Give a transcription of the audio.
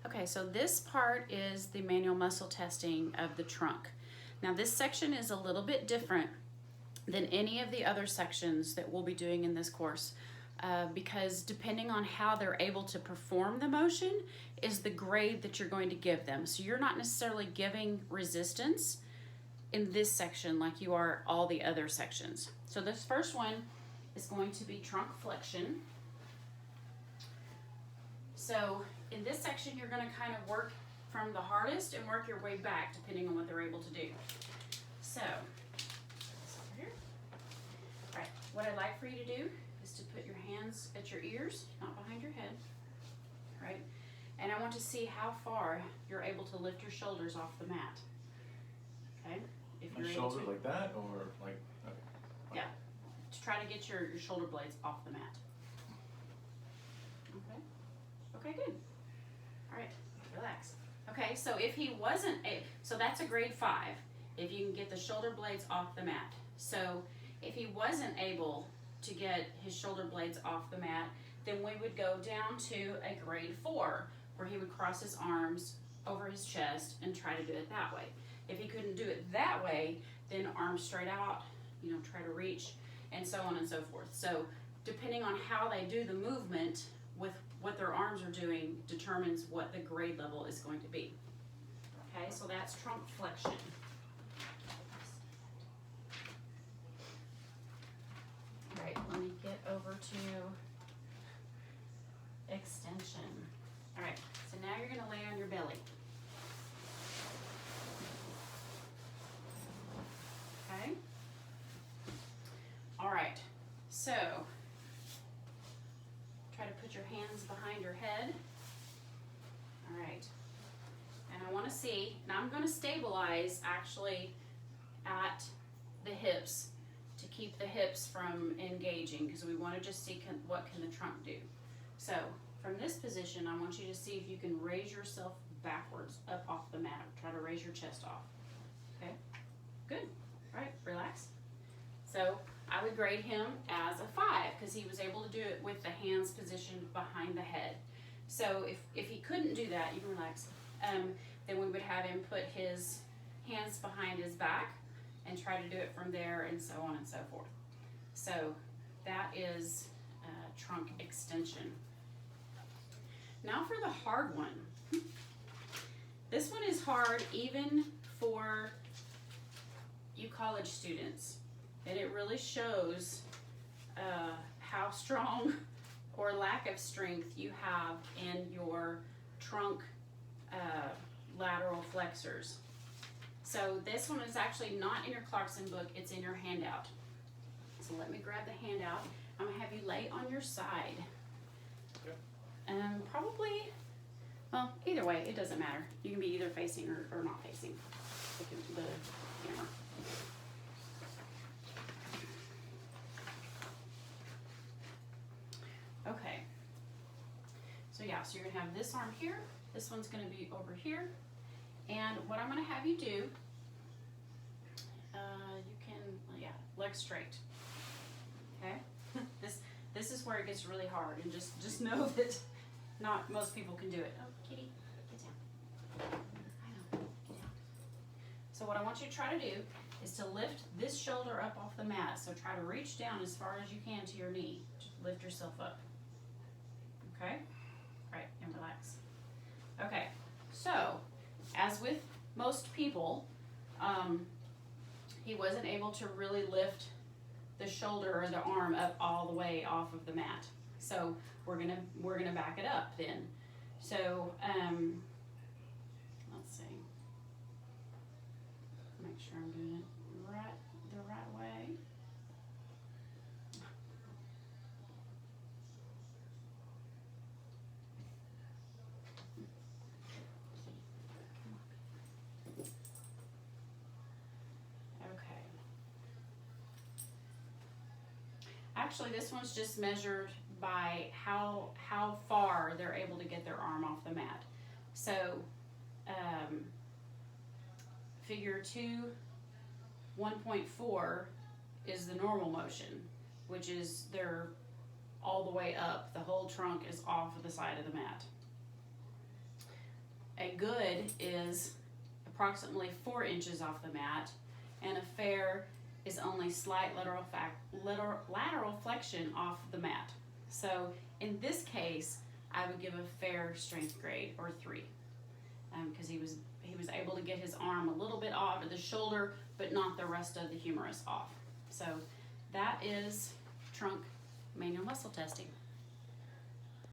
Okay, so this part is the manual muscle testing of the trunk. Now this section is a little bit different than any of the other sections that we'll be doing in this course because depending on how they're able to perform the motion is the grade that you're going to give them. So you're not necessarily giving resistance in this section like you are all the other sections. So this first one is going to be trunk flexion. So in this section, you're going to kind of work from the hardest and work your way back depending on what they're able to do. So, over here. All right, what I'd like for you to do is to put your hands at your ears, not behind your head, all right? And I want to see how far you're able to lift your shoulders off the mat, okay? If My you're shoulder able to, like that, or like, okay. yeah, to try to get your shoulder blades off the mat. Okay, okay, good. All right, relax. Okay, so if he wasn't, so that's a grade 5, if you can get the shoulder blades off the mat. So if he wasn't able to get his shoulder blades off the mat, then we would go down to a grade 4, where he would cross his arms over his chest and try to do it that way. If he couldn't do it that way, then arms straight out, you know, try to reach, and so on and so forth. So depending on how they do the movement with what their arms are doing determines what the grade level is going to be. Okay, so that's trunk flexion. All right, let me get over to extension. All right, so now you're gonna lay on your belly. Okay? All right, so try to put your hands behind your head. All right, and I want to see, now I'm going to stabilize actually at the hips to keep the hips from engaging because we want to just see what can the trunk do. So from this position, I want you to see if you can raise yourself backwards up off the mat. Try to raise your chest off. Okay, good. All right, relax. So I would grade him as a 5 because he was able to do it with the hands positioned behind the head. So if he couldn't do that, you can relax, then we would have him put his hands behind his back and try to do it from there and so on and so forth. So that is trunk extension. Now for the hard one. This one is hard even for you college students. And it really shows how strong or lack of strength you have in your trunk lateral flexors. So this one is actually not in your Clarkson book, it's in your handout. So let me grab the handout. I'm gonna have you lay on your side. Okay. Probably, well, either way, it doesn't matter. You can be either facing or not facing the camera. Okay, so yeah, so you're gonna have this arm here, this one's gonna be over here, and what I'm gonna have you do, you can, yeah, legs straight, okay? This is where it gets really hard, and just know that not most people can do it. Oh, kitty, get down. I know, get down. So what I want you to try to do is to lift this shoulder up off the mat, so try to reach down as far as you can to your knee, just lift yourself up. Okay? All right, and relax. Okay, so as with most people, he wasn't able to really lift the shoulder or the arm up all the way off of the mat. So we're gonna back it up then. So let's see. Make sure I'm doing it the right way. Actually, this one's just measured by how far they're able to get their arm off the mat. So, figure 2, 1.4 is the normal motion, which is they're all the way up. The whole trunk is off of the side of the mat. A good is approximately 4 inches off the mat, and a fair is only slight lateral flexion off the mat. So in this case, I would give a fair strength grade, or 3, because he was able to get his arm a little bit off of the shoulder, but not the rest of the humerus off. So that is trunk manual muscle testing.